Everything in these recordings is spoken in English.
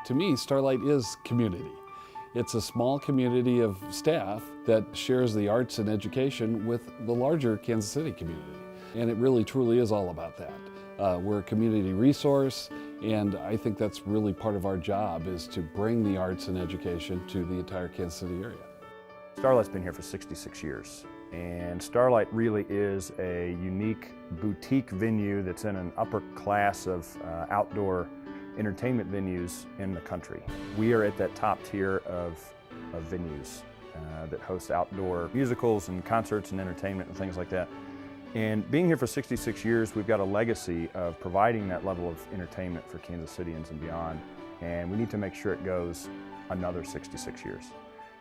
To me, Starlight is community. It's a small community of staff that shares the arts and education with the larger Kansas City community. And it really truly is all about that. We're a community resource, and I think that's really part of our job, is to bring the arts and education to the entire Kansas City area. Starlight's been here for 66 years, and Starlight really is a unique boutique venue that's in an upper class of outdoor entertainment venues in the country. We are at that top tier of venues that host outdoor musicals and concerts and entertainment and things like that. And being here for 66 years, we've got a legacy of providing that level of entertainment for Kansas Cityans and beyond, and we need to make sure it goes another 66 years.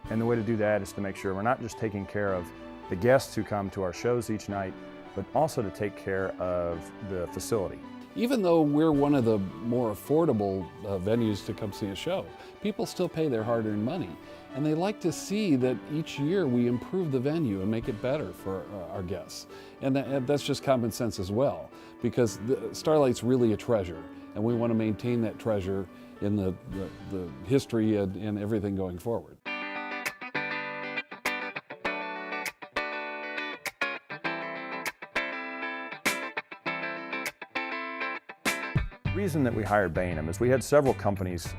And the way to do that is to make sure we're not just taking care of the guests who come to our shows each night, but also to take care of the facility. Even though we're one of the more affordable venues to come see a show, people still pay their hard-earned money. And they like to see that each year we improve the venue and make it better for our guests. And that's just common sense as well, because Starlight's really a treasure, and we want to maintain that treasure in the history and everything going forward. The reason that we hired Baynum is we had several companies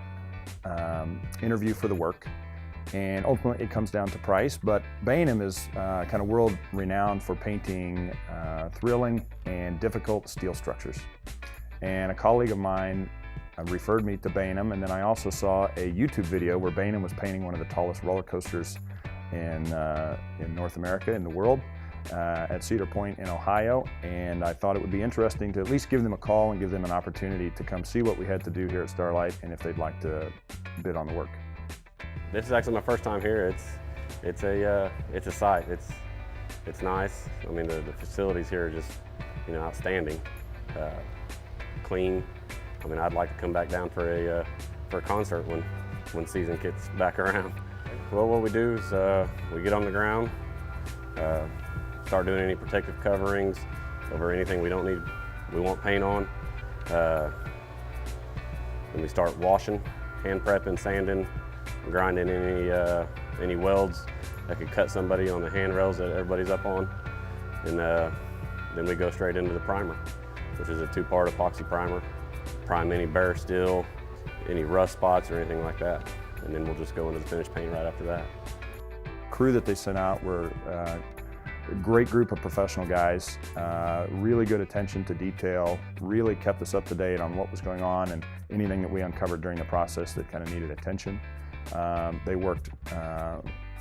interview for the work, and ultimately it comes down to price, but Baynum is kind of world renowned for painting thrilling and difficult steel structures. And a colleague of mine referred me to Baynum, and then I also saw a YouTube video where Baynum was painting one of the tallest roller coasters in North America, in the world, at Cedar Point in Ohio, and I thought it would be interesting to at least give them a call and give them an opportunity to come see what we had to do here at Starlight, and if they'd like to bid on the work. This is actually my first time here. It's a sight. It's nice. I mean, the facilities here are just, outstanding, clean. I mean, I'd like to come back down for a concert when season gets back around. Well, what we do is we get on the ground, start doing any protective coverings over anything we won't paint on. Then we start washing, hand prepping, sanding, grinding any welds that could cut somebody on the handrails that everybody's up on. And then we go straight into the primer, which is a two-part epoxy primer. Prime any bare steel, any rust spots or anything like that. And then we'll just go into the finished paint right after that. Crew that they sent out were a great group of professional guys, really good attention to detail, really kept us up to date on what was going on and anything that we uncovered during the process that kind of needed attention. They worked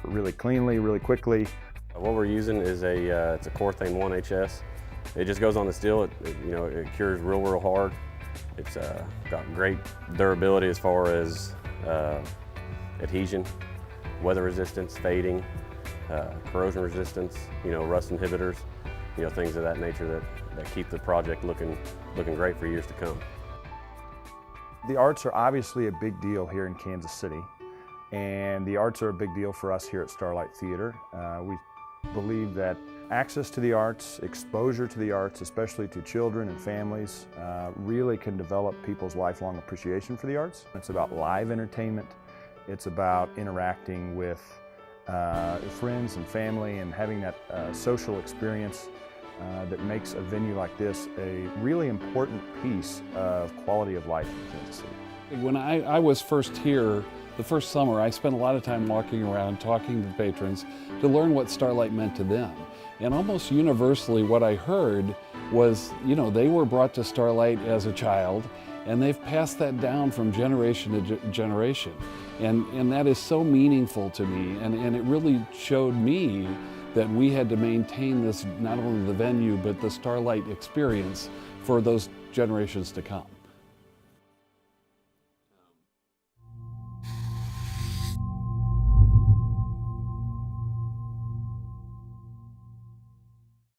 really cleanly, really quickly. What we're using is it's a Corthane 1HS. It just goes on the steel. It cures real hard. It's got great durability as far as adhesion, weather resistance, fading, corrosion resistance, rust inhibitors, things of that nature that keep the project looking great for years to come. The arts are obviously a big deal here in Kansas City, and the arts are a big deal for us here at Starlight Theatre. We believe that access to the arts, exposure to the arts, especially to children and families, really can develop people's lifelong appreciation for the arts. It's about live entertainment. It's about interacting with friends and family and having that social experience that makes a venue like this a really important piece of quality of life in Kansas City. When I was first here, the first summer, I spent a lot of time walking around talking to the patrons to learn what Starlight meant to them. And almost universally what I heard was, they were brought to Starlight as a child, and they've passed that down from generation to generation. And that is so meaningful to me, and it really showed me that we had to maintain this, not only the venue, but the Starlight experience for those generations to come.